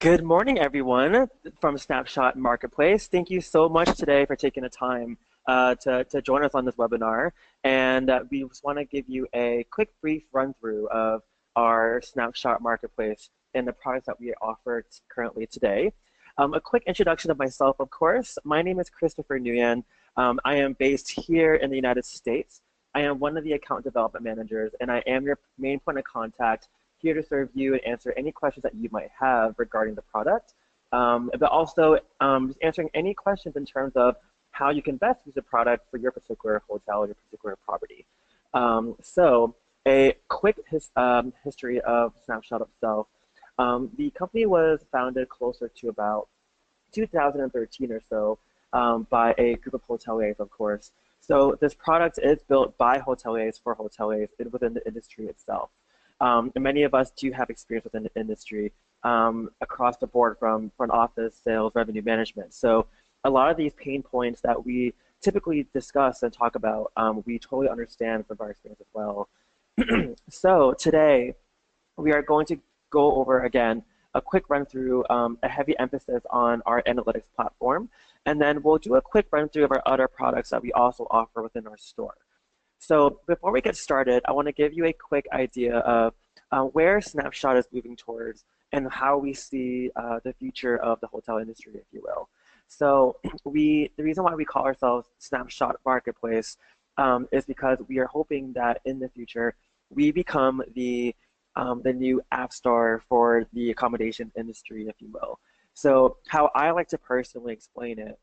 Good morning, everyone from Snapshot Marketplace. Thank you so much today for taking the time to join us on this webinar. And we just want to give you a quick, brief run-through of our Snapshot Marketplace and the products that we offer currently today. A quick introduction of myself, of course. My name is Christopher Nguyen. I am based here in the United States. I am one of the account development managers, and I am your main point of contact here to serve you and answer any questions that you might have regarding the product, but also answering any questions in terms of how you can best use the product for your particular hotel or your particular property. So a quick history of Snapshot itself. The company was founded closer to about 2013 or so by a group of hoteliers, of course. So this product is built by hoteliers for hoteliers within the industry itself. And many of us do have experience within the industry across the board from front office, sales, revenue management. So a lot of these pain points that we typically discuss and talk about, we totally understand from our experience as well. So today, we are going to go over, again, a quick run through, a heavy emphasis on our analytics platform. And then we'll do a quick run through of our other products that we also offer within our store. So before we get started, I want to give you a quick idea of where Snapshot is moving towards and how we see the future of the hotel industry, if you will. So the reason why we call ourselves Snapshot Marketplace is because we are hoping that in the future we become the new app store for the accommodation industry, if you will. So how I like to personally explain it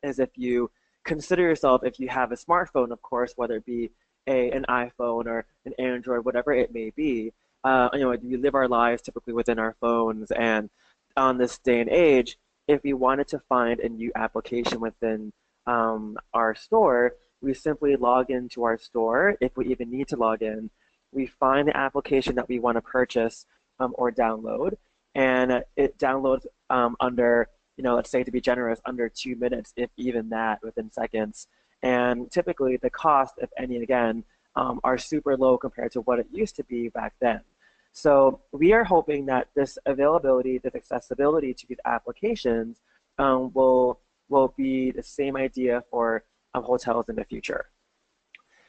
is if you consider yourself, if you have a smartphone, of course, whether it be an iPhone or an Android, whatever it may be, we live our lives typically within our phones. And on this day and age, if we wanted to find a new application within our store, we simply log into our store. If we even need to log in, we find the application that we want to purchase or download, and it downloads under, let's say, to be generous, under 2 minutes, if even that, within seconds. And typically the cost, if any, again, are super low compared to what it used to be back then. So we are hoping that this availability, this accessibility to these applications will be the same idea for hotels in the future.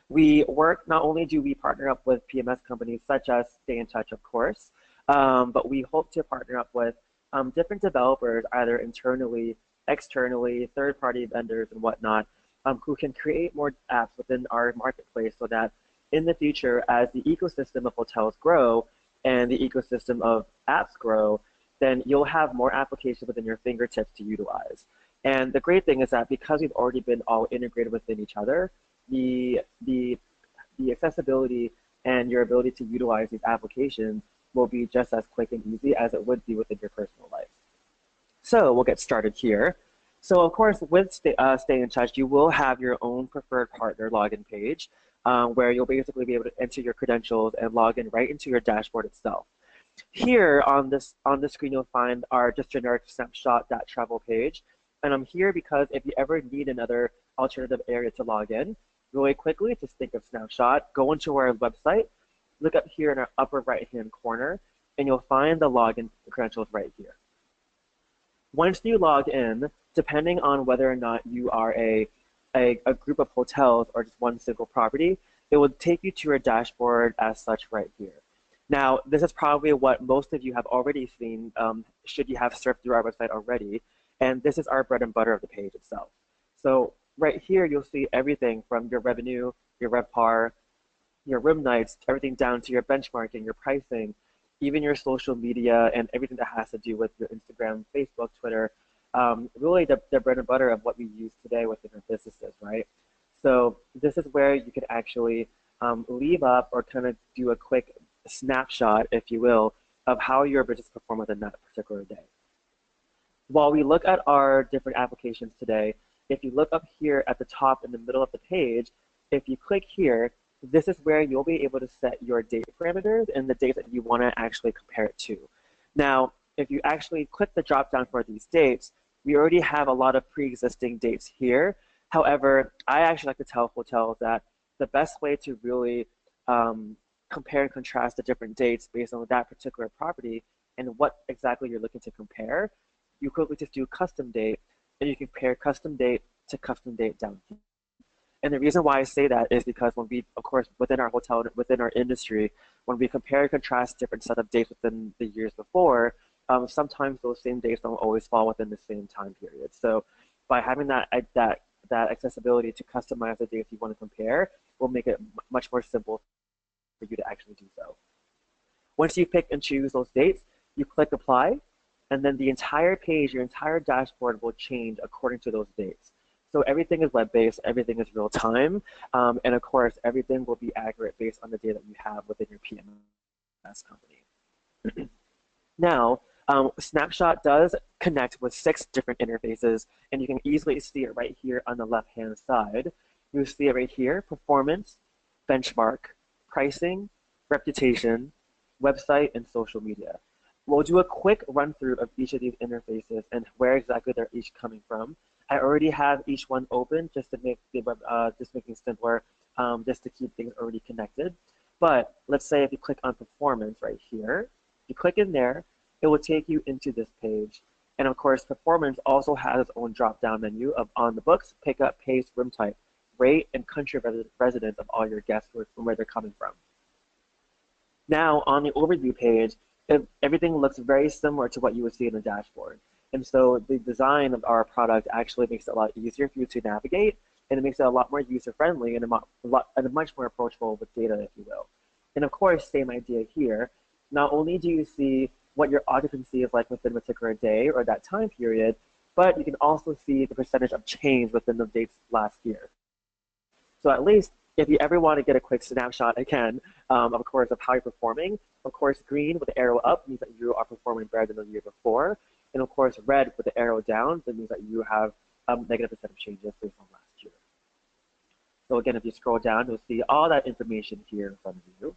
We work, not only do we partner up with PMS companies such as Stay in Touch, of course, but we hope to partner up with different developers, either internally, externally, third-party vendors and whatnot, who can create more apps within our marketplace so that in the future, as the ecosystem of hotels grow and the ecosystem of apps grow, then you'll have more applications within your fingertips to utilize. And the great thing is that because we've already been all integrated within each other, the accessibility and your ability to utilize these applications will be just as quick and easy as it would be within your personal life. So we'll get started here. So of course, with Stay in Touch, you will have your own preferred partner login page where you'll basically be able to enter your credentials and log in right into your dashboard itself. Here on the screen, you'll find our just generic snapshot.travel page. And I'm here because if you ever need another alternative area to log in, really quickly, just think of Snapshot, go into our website, look up here in our upper right-hand corner, and you'll find the login credentials right here. Once you log in, depending on whether or not you are a group of hotels or just one single property, it will take you to your dashboard as such right here. Now, this is probably what most of you have already seen should you have surfed through our website already, and this is our bread and butter of the page itself. So right here, you'll see everything from your revenue, your RevPAR, your room nights, everything down to your benchmarking, your pricing, even your social media, and everything that has to do with your Instagram, Facebook, Twitter, really the bread and butter of what we use today within our businesses, right? So this is where you can actually leave up or kind of do a quick snapshot, if you will, of how your business performed within that particular day. While we look at our different applications today, if you look up here at the top in the middle of the page, if you click here, this is where you'll be able to set your date parameters and the date that you want to actually compare it to. Now, if you actually click the drop down for these dates, we already have a lot of pre-existing dates here. However, I actually like to tell hotels that the best way to really compare and contrast the different dates based on that particular property and what exactly you're looking to compare, you quickly just do custom date, and you compare custom date to custom date down here. And the reason why I say that is because when we, of course, within our hotel, within our industry, when we compare and contrast different set of dates within the years before, sometimes those same dates don't always fall within the same time period. So by having that accessibility to customize the dates you want to compare will make it much more simple for you to actually do so. Once you pick and choose those dates, you click apply, and then the entire page, your entire dashboard will change according to those dates. So everything is web-based, everything is real-time, and of course, everything will be accurate based on the data you have within your PMS company. Now, Snapshot does connect with 6 different interfaces, and you can easily see it right here on the left-hand side. You see it right here: performance, benchmark, pricing, reputation, website, and social media. We'll do a quick run-through of each of these interfaces and where exactly they're each coming from. I already have each one open just to make the web, just making it simpler, just to keep things already connected. But let's say if you click on performance right here, you click in there, it will take you into this page. And of course, performance also has its own drop-down menu of on the books, pickup, pace, room type, rate, and country of residence of all your guests from where they're coming from. Now, on the overview page, everything looks very similar to what you would see in the dashboard. And so the design of our product actually makes it a lot easier for you to navigate, and it makes it a lot more user-friendly and much more approachable with data, if you will. And of course, same idea here. Not only do you see what your occupancy is like within a particular day or that time period, but you can also see the percentage of change within the dates last year. So at least if you ever want to get a quick snapshot, again, of course, of how you're performing, of course, green with the arrow up means that you are performing better than the year before. And of course, red with the arrow down, that means that you have negative percent of changes based on last year. So again, if you scroll down, you'll see all that information here in front of you.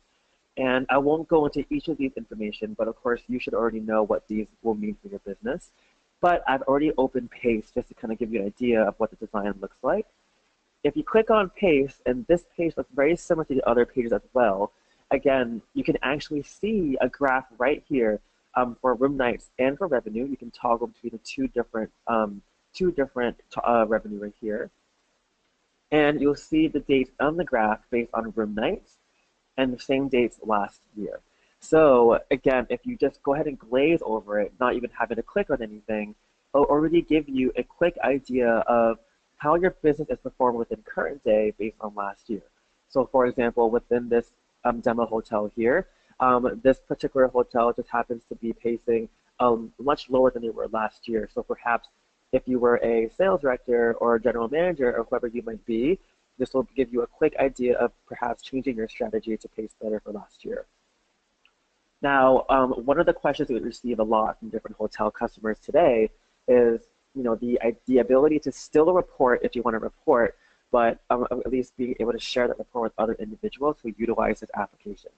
And I won't go into each of these information, but of course, you should already know what these will mean for your business. But I've already opened Pace just to kind of give you an idea of what the design looks like. If you click on Pace, and this page looks very similar to the other pages as well, again, you can actually see a graph right here for room nights and for revenue. You can toggle between the two different revenue right here. And you'll see the dates on the graph based on room nights and the same dates last year. So again, if you just go ahead and glaze over it, not even having to click on anything, it'll already give you a quick idea of how your business is performing within current day based on last year. So for example, within this demo hotel here, this particular hotel just happens to be pacing much lower than they were last year. So perhaps if you were a sales director or a general manager or whoever you might be, this will give you a quick idea of perhaps changing your strategy to pace better for last year. Now, one of the questions we receive a lot from different hotel customers today is, the ability to still report if you want to report, but at least being able to share that report with other individuals who utilize this application.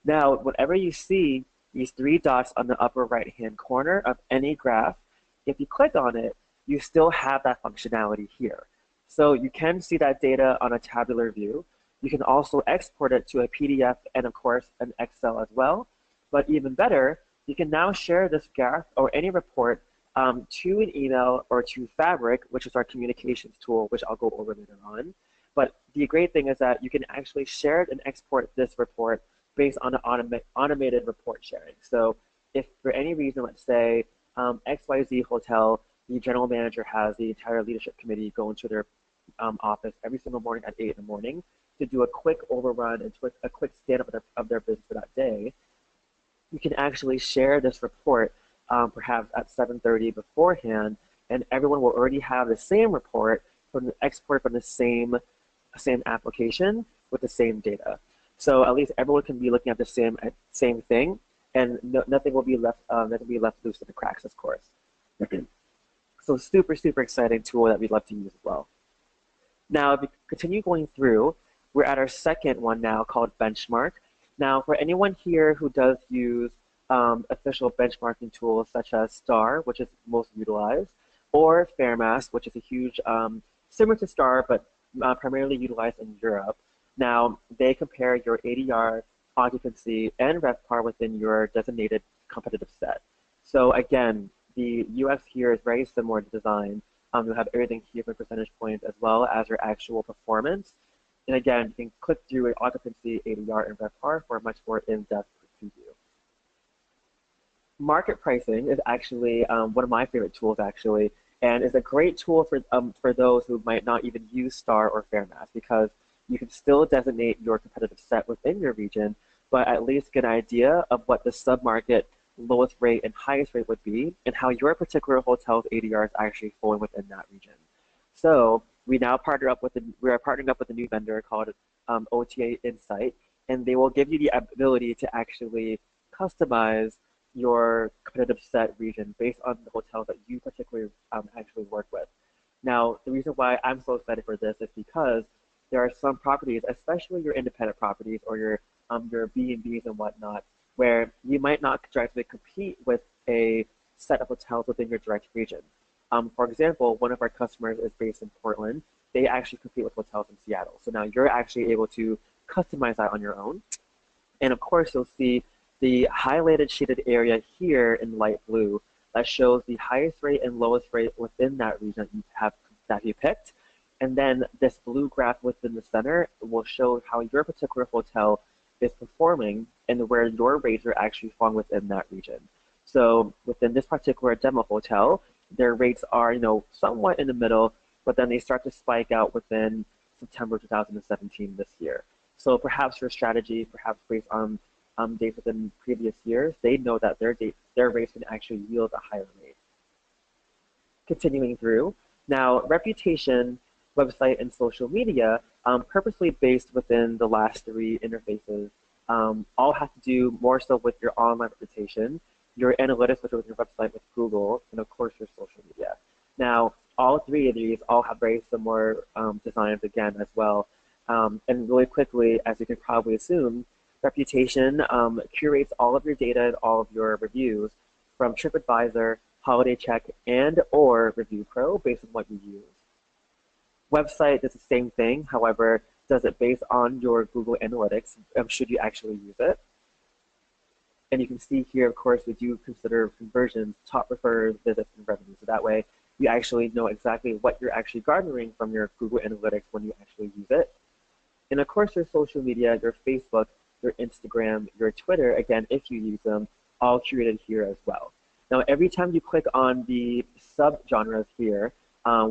Now, whenever you see these 3 dots on the upper right-hand corner of any graph, if you click on it, you still have that functionality here. So you can see that data on a tabular view. You can also export it to a PDF and, of course, an Excel as well. But even better, you can now share this graph or any report to an email or to Fabric, which is our communications tool, which I'll go over later on. But the great thing is that you can actually share and export this report based on an automated report sharing. So if for any reason, let's say XYZ hotel, the general manager has the entire leadership committee go into their office every single morning at 8 in the morning to do a quick overrun and a quick stand-up of their business for that day, you can actually share this report perhaps at 7:30 beforehand, and everyone will already have the same report from the export from the same application with the same data. So at least everyone can be looking at the same thing, and nothing will be left loose in the cracks, of course. So super exciting tool that we'd love to use as well. Now, if we continue going through, we're at our second one now called Benchmark. Now, for anyone here who does use official benchmarking tools such as STAR, which is most utilized, or Fairmass, which is a huge, similar to STAR, but primarily utilized in Europe. Now, they compare your ADR occupancy, and RevPAR within your designated competitive set. So again, the UX here is very similar to design. You'll have everything here for percentage points as well as your actual performance. And again, you can click through occupancy, ADR, and RevPAR for a much more in-depth preview. Market pricing is actually one of my favorite tools, actually, and is a great tool for those who might not even use Star or Fairmass, because you can still designate your competitive set within your region, but at least get an idea of what the sub-market lowest rate and highest rate would be, and how your particular hotel's ADR is actually falling within that region. So we are partnering up with a new vendor called OTA Insight, and they will give you the ability to actually customize your competitive set region based on the hotels that you particularly actually work with. Now, the reason why I'm so excited for this is because there are some properties, especially your independent properties or your B&Bs and whatnot, where you might not directly compete with a set of hotels within your direct region. For example, one of our customers is based in Portland. They actually compete with hotels in Seattle. So now you're actually able to customize that on your own. And of course, you'll see the highlighted shaded area here in light blue that shows the highest rate and lowest rate within that region that you picked. And then this blue graph within the center will show how your particular hotel is performing and where your rates are actually falling within that region. So within this particular demo hotel, their rates are, somewhat in the middle, but then they start to spike out within September 2017 this year. So perhaps your strategy, perhaps based on dates within previous years, they know that their rates can actually yield a higher rate. Continuing through, now reputation, website, and social media, purposely based within the last three interfaces, all have to do more so with your online reputation, your analytics, which are with your website with Google, and of course your social media. Now, all three of these all have very similar designs again as well. And really quickly, as you can probably assume, reputation curates all of your data and all of your reviews from TripAdvisor, Holiday Check, and or Review Pro based on what you use. Website does the same thing, however, does it based on your Google Analytics, should you actually use it. And you can see here, of course, we do consider conversions, top referred visits, and revenue. So that way, you actually know exactly what you're actually garnering from your Google Analytics when you actually use it. And of course, your social media, your Facebook, your Instagram, your Twitter, again, if you use them, all curated here as well. Now, every time you click on the sub-genres here,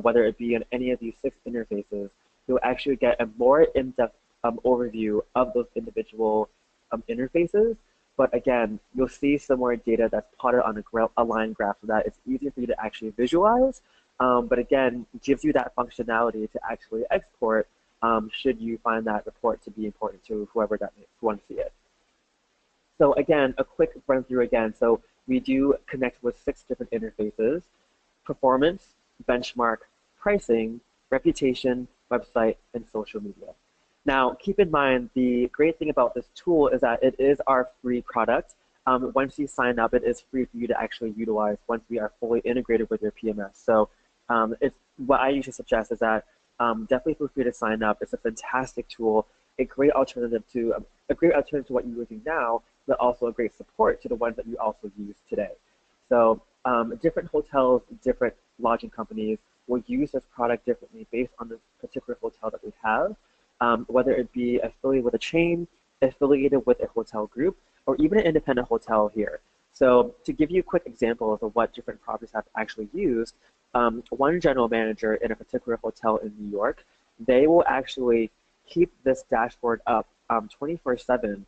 whether it be in any of these 6 interfaces, you'll actually get a more in-depth overview of those individual interfaces. But again, you'll see some more data that's plotted on a line graph so that it's easier for you to actually visualize. But again, it gives you that functionality to actually export should you find that report to be important to whoever that wants to see it. So again, a quick run through again. So we do connect with 6 different interfaces: performance, benchmark, pricing, reputation, website, and social media. Now, keep in mind, the great thing about this tool is that it is our free product. Once you sign up, it is free for you to actually utilize once we are fully integrated with your PMS. So what I usually suggest is that definitely feel free to sign up. It's a fantastic tool, a great alternative to what you're using now, but also a great support to the ones that you also use today. So different hotels, different lodging companies will use this product differently based on the particular hotel that we have, whether it be affiliated with a chain, affiliated with a hotel group, or even an independent hotel here. So to give you quick examples of what different properties have actually used, one general manager in a particular hotel in New York, they will actually keep this dashboard up 24/7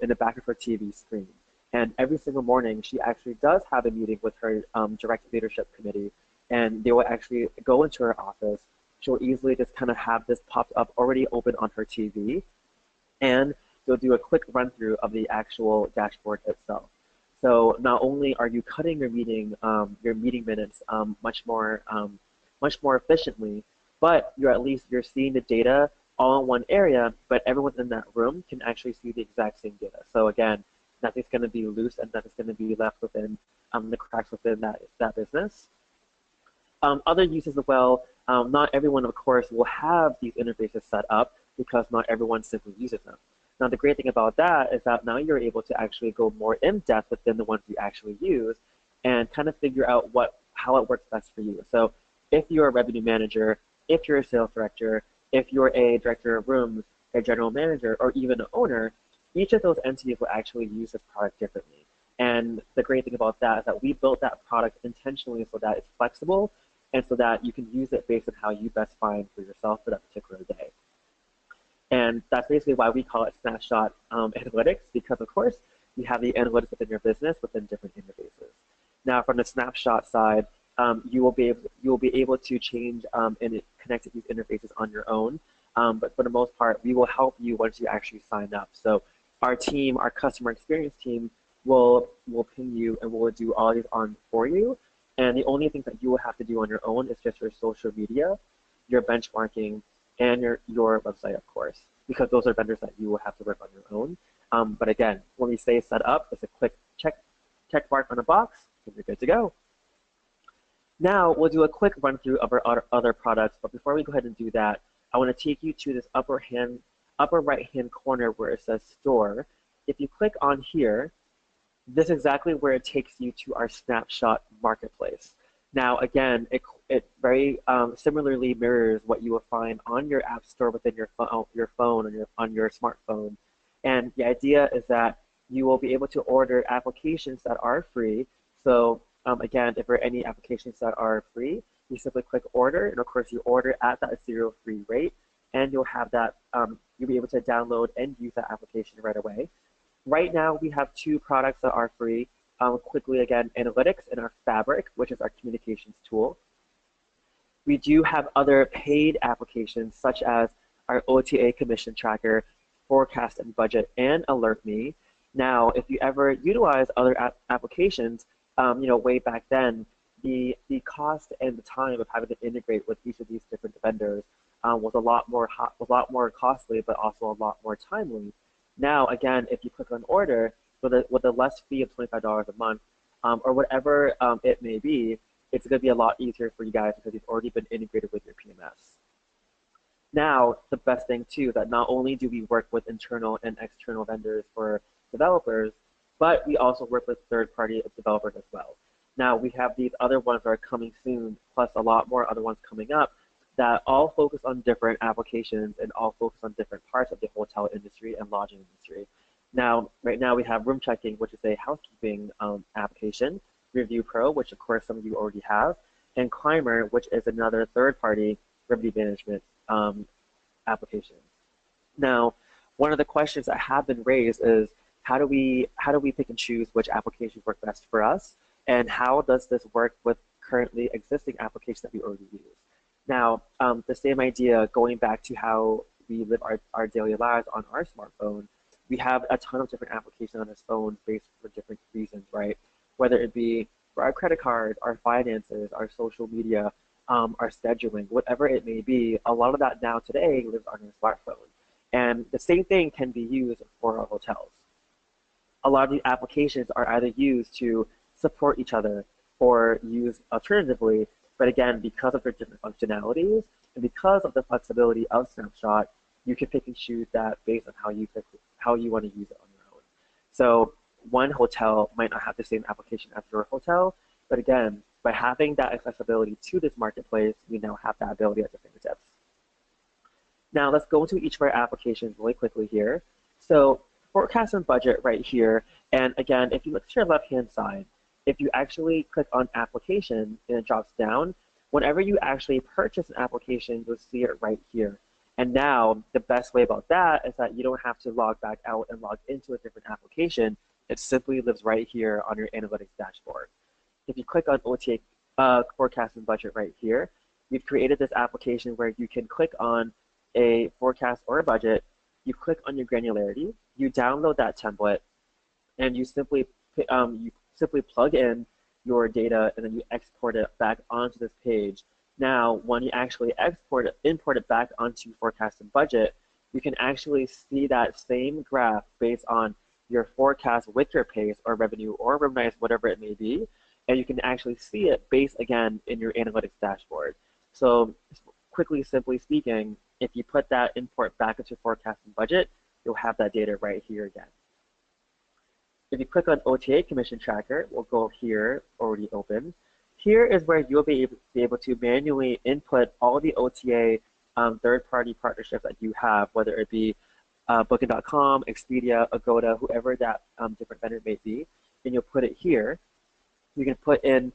in the back of her TV screen. And every single morning, she actually does have a meeting with her direct leadership committee, and they will actually go into her office. She'll easily just kind of have this popped up already open on her TV, and they'll do a quick run through of the actual dashboard itself. So not only are you cutting your meeting minutes much more efficiently, but you're seeing the data all in one area, but everyone in that room can actually see the exact same data. So again, nothing's going to be loose and nothing's going to be left within the cracks within that business. Other uses as well, not everyone, of course, will have these interfaces set up because not everyone simply uses them. Now, the great thing about that is that now you're able to actually go more in depth within the ones you actually use and kind of figure out how it works best for you. So if you're a revenue manager, if you're a sales director, if you're a director of rooms, a general manager, or even an owner, each of those entities will actually use this product differently. And the great thing about that is that we built that product intentionally so that it's flexible and so that you can use it based on how you best find for yourself for that particular day. And that's basically why we call it Snapshot Analytics, because of course you have the analytics within your business within different interfaces. Now, from the Snapshot side, you will be able to change and connect to these interfaces on your own. But for the most part, we will help you once you actually sign up. So our team, our customer experience team, will ping you and will do all these on for you. And the only thing that you will have to do on your own is just your social media, your benchmarking, and your website, of course, because those are vendors that you will have to work on your own. But again, when we say set up, it's a quick check mark on a box, and you're good to go. Now, we'll do a quick run through of our other products, but before we go ahead and do that, I want to take you to this upper right-hand corner where it says Store. If you click on here, this is exactly where it takes you to our Snapshot Marketplace. Now, again, it very similarly mirrors what you will find on your app store within your phone on your smartphone. And the idea is that you will be able to order applications that are free. So again, if there are any applications that are free, you simply click order, and of course you order at that 0 free rate, and you'll have that you'll be able to download and use that application right away. Right now, we have 2 products that are free. Quickly again, Analytics and our Fabric, which is our communications tool. We do have other paid applications such as our OTA commission tracker, Forecast and Budget, and Alert Me. Now, if you ever utilize other applications, way back then, the cost and the time of having to integrate with each of these different vendors was a lot more costly, but also a lot more timely. Now, again, if you click on order with a less fee of $25 a month, or whatever it may be, it's going to be a lot easier for you guys because you've already been integrated with your PMS. Now, the best thing too, that not only do we work with internal and external vendors for developers, but we also work with third-party developers as well. Now, we have these other ones that are coming soon, plus a lot more other ones coming up that all focus on different applications and all focus on different parts of the hotel industry and lodging industry. Now, right now we have Room Checking, which is a housekeeping application, Review Pro, which of course some of you already have, and Climber, which is another third-party revenue management application. Now, one of the questions that have been raised is how do we pick and choose which applications work best for us, and how does this work with currently existing applications that we already use? Now, the same idea going back to how we live our daily lives on our smartphone, we have a ton of different applications on this phone based for different reasons, right? Whether it be for our credit card, our finances, our social media, our scheduling, whatever it may be, a lot of that now today lives on your smartphone. And the same thing can be used for our hotels. A lot of these applications are either used to support each other or used alternatively, but again, because of their different functionalities and because of the flexibility of Snapshot, you can pick and choose that based on how you want to use it on your own. So one hotel might not have the same application as your hotel, but again, by having that accessibility to this marketplace, we now have that ability at your fingertips. Now let's go into each of our applications really quickly here. So Forecast and Budget right here, and again, if you look to your left-hand side, if you actually click on Application and it drops down, whenever you actually purchase an application, you'll see it right here. And now, the best way about that is that you don't have to log back out and log into a different application. It simply lives right here on your analytics dashboard. If you click on OTA Forecast and Budget right here, we've created this application where you can click on a forecast or a budget, you click on your granularity, you download that template, and you simply plug in your data and then you export it back onto this page. Now, when you actually import it back onto Forecast and Budget, you can actually see that same graph based on your forecast with your pace or revenue or room nights, whatever it may be, and you can actually see it based, again, in your analytics dashboard. So quickly, simply speaking, if you put that import back into Forecast and Budget, you'll have that data right here again. If you click on OTA commission tracker, we'll go here, already open. Here is where you'll be able to manually input all the OTA third-party partnerships that you have, whether it be Booking.com, Expedia, Agoda, whoever that different vendor may be, and you'll put it here. You can put in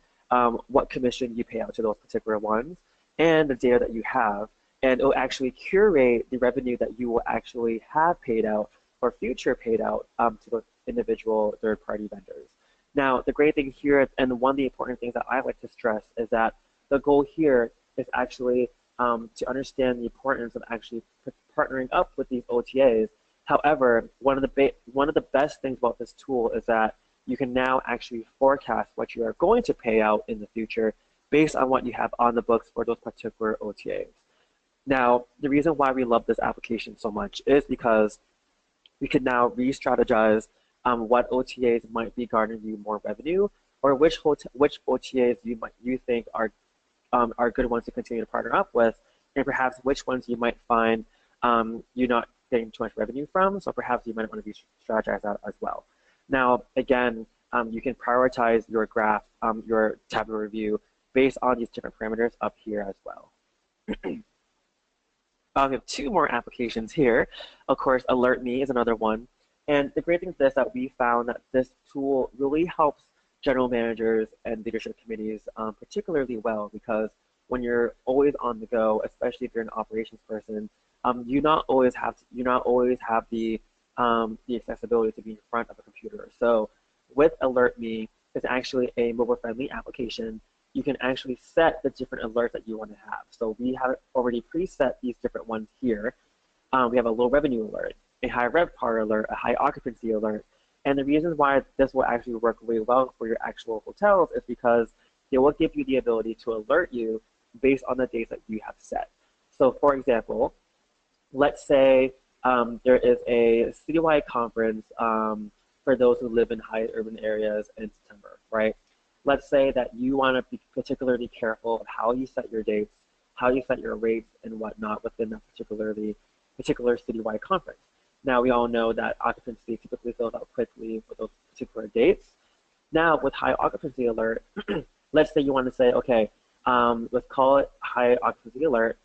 what commission you pay out to those particular ones and the data that you have, and it will actually curate the revenue that you will actually have paid out or future paid out to those individual third-party vendors. Now, the great thing here, and one of the important things that I like to stress, is that the goal here is actually to understand the importance of actually partnering up with these OTAs. However, one of the best things about this tool is that you can now actually forecast what you are going to pay out in the future based on what you have on the books for those particular OTAs. Now, the reason why we love this application so much is because we can now re-strategize what OTAs might be garnering you more revenue, or which OTAs you think are good ones to continue to partner up with, and perhaps which ones you might find you're not getting too much revenue from, so perhaps you might want to re-strategize that as well. Now, again, you can prioritize your graph, your tabular review, based on these different parameters up here as well. We have two more applications here. Of course, Alert Me is another one. And the great thing is this, that we found that this tool really helps general managers and leadership committees particularly well, because when you're always on the go, especially if you're an operations person, you not always have the accessibility to be in front of a computer. So with Alert Me, it's actually a mobile-friendly application. You can actually set the different alerts that you want to have. So we have already preset these different ones here. We have a low revenue alert, a high RevPAR alert, a high occupancy alert. And the reason why this will actually work really well for your actual hotels is because it will give you the ability to alert you based on the dates that you have set. So for example, let's say there is a citywide conference for those who live in high urban areas in September, right? Let's say that you want to be particularly careful of how you set your dates, how you set your rates and whatnot within that particular citywide conference. Now, we all know that occupancy typically fills out quickly for those particular dates. Now, with high occupancy alert, let's say you want to say, okay, let's call it high occupancy alert.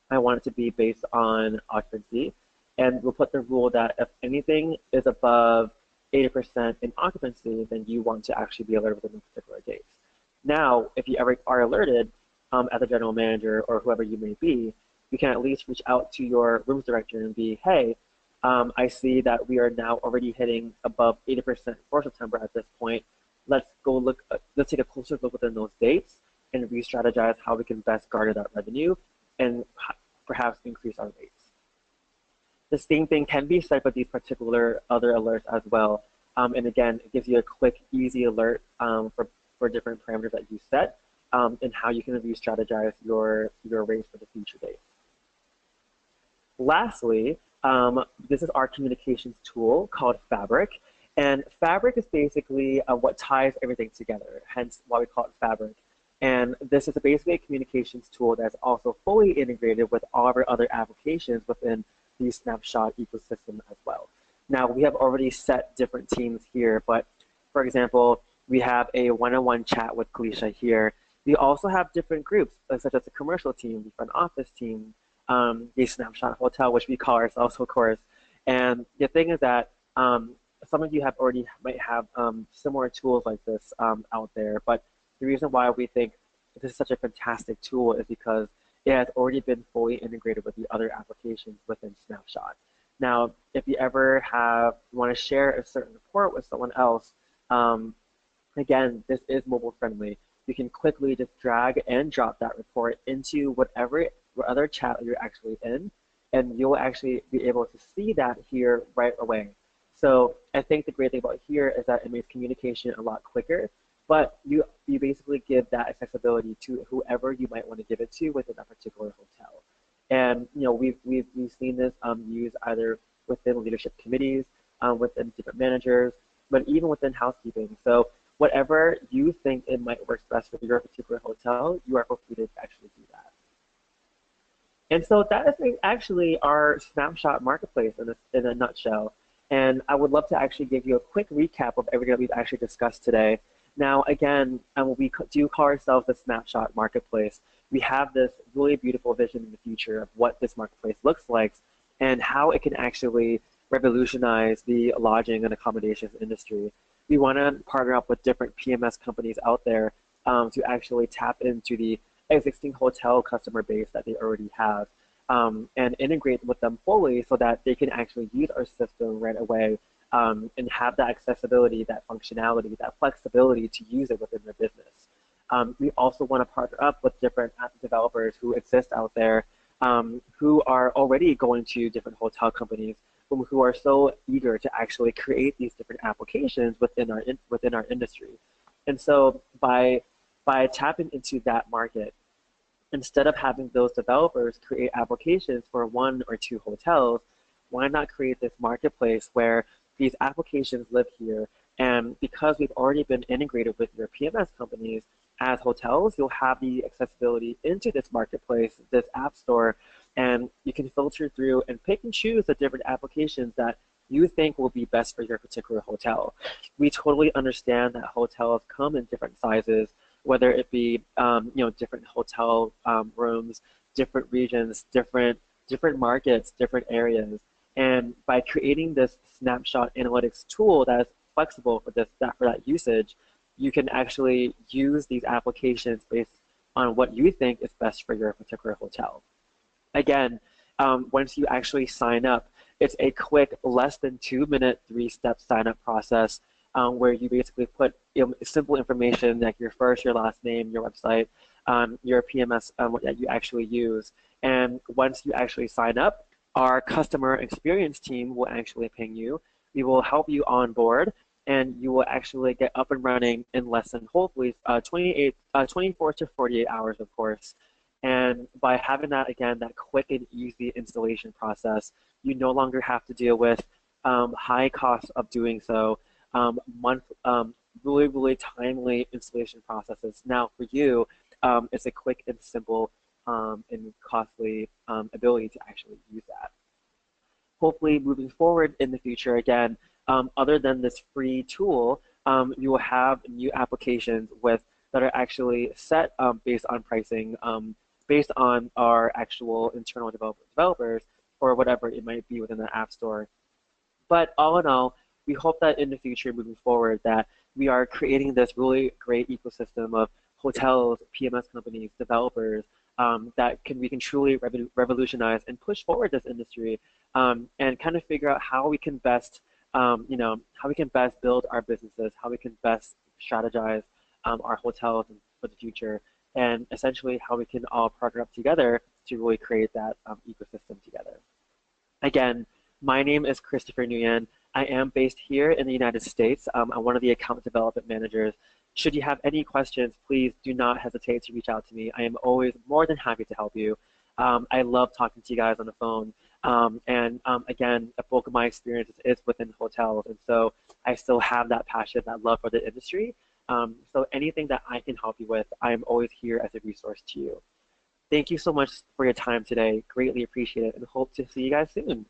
I want it to be based on occupancy. And we'll put the rule that if anything is above 80% in occupancy, then you want to actually be alerted within the particular dates. Now, if you ever are alerted as a general manager or whoever you may be, you can at least reach out to your rooms director and be, hey, I see that we are now already hitting above 80% for September at this point. Let's take a closer look within those dates and re-strategize how we can best garner that revenue and perhaps increase our rates. The same thing can be said for these particular other alerts as well. And again, it gives you a quick, easy alert for different parameters that you set and how you can re-strategize your rates for the future dates. Lastly, this is our communications tool called Fabric. And Fabric is basically what ties everything together, hence why we call it Fabric. And this is basically a communications tool that's also fully integrated with all of our other applications within the Snapshot ecosystem as well. Now, we have already set different teams here, but for example, we have a one-on-one chat with Kalisha here. We also have different groups, such as the commercial team, the front office team, the Snapshot Hotel, which we call ourselves, of course. And the thing is that some of you might have similar tools like this out there, but the reason why we think this is such a fantastic tool is because it has already been fully integrated with the other applications within Snapshot. Now, if you ever want to share a certain report with someone else, again, this is mobile friendly. You can quickly just drag and drop that report into whatever other chat you're actually in, and you'll actually be able to see that here right away. So I think the great thing about here is that it makes communication a lot quicker, but you basically give that accessibility to whoever you might want to give it to within that particular hotel. And we've seen this used either within leadership committees, within different managers, but even within housekeeping. So whatever you think it might work best for your particular hotel, you are free to actually do that. And so that is actually our Snapshot Marketplace in a nutshell. And I would love to actually give you a quick recap of everything that we've actually discussed today. Now, again, we do call ourselves the Snapshot Marketplace. We have this really beautiful vision in the future of what this marketplace looks like and how it can actually revolutionize the lodging and accommodations industry. We want to partner up with different PMS companies out there to actually tap into the existing hotel customer base that they already have and integrate with them fully so that they can actually use our system right away and have that accessibility, that functionality, that flexibility to use it within their business. We also want to partner up with different app developers who exist out there who are already going to different hotel companies who are so eager to actually create these different applications within our industry. And so by tapping into that market, instead of having those developers create applications for one or two hotels, why not create this marketplace where these applications live here? And because we've already been integrated with your PMS companies as hotels, you'll have the accessibility into this marketplace, this app store, and you can filter through and pick and choose the different applications that you think will be best for your particular hotel. We totally understand that hotels come in different sizes, whether it be different hotel rooms, different regions, different markets, different areas. And by creating this snapshot analytics tool that is flexible for that usage, you can actually use these applications based on what you think is best for your particular hotel. Again, once you actually sign up, it's a quick, less than 2-minute, 3-step sign-up process where you basically put simple information like your first, your last name, your website, your PMS that you actually use. And once you actually sign up, our customer experience team will actually ping you. We will help you onboard, and you will actually get up and running in less than hopefully 24 to 48 hours, of course. And by having that, again, that quick and easy installation process, you no longer have to deal with high costs of doing so, really, really timely installation processes. Now, for you, it's a quick and simple and costly ability to actually use that. Hopefully, moving forward in the future, again, other than this free tool, you will have new applications that are actually set based on pricing, based on our actual internal developers, or whatever it might be within the App Store. But all in all, we hope that in the future, moving forward, that we are creating this really great ecosystem of hotels, PMS companies, developers that we can truly revolutionize and push forward this industry, and kind of figure out how we can best, how we can best build our businesses, how we can best strategize our hotels for the future, and essentially how we can all partner up together to really create that ecosystem together. Again, my name is Christopher Nguyen. I am based here in the United States. I'm one of the account development managers. Should you have any questions, please do not hesitate to reach out to me. I am always more than happy to help you. I love talking to you guys on the phone. Again, a bulk of my experience is within hotels, and so I still have that passion, that love for the industry. So anything that I can help you with, I am always here as a resource to you. Thank you so much for your time today. Greatly appreciate it, and hope to see you guys soon.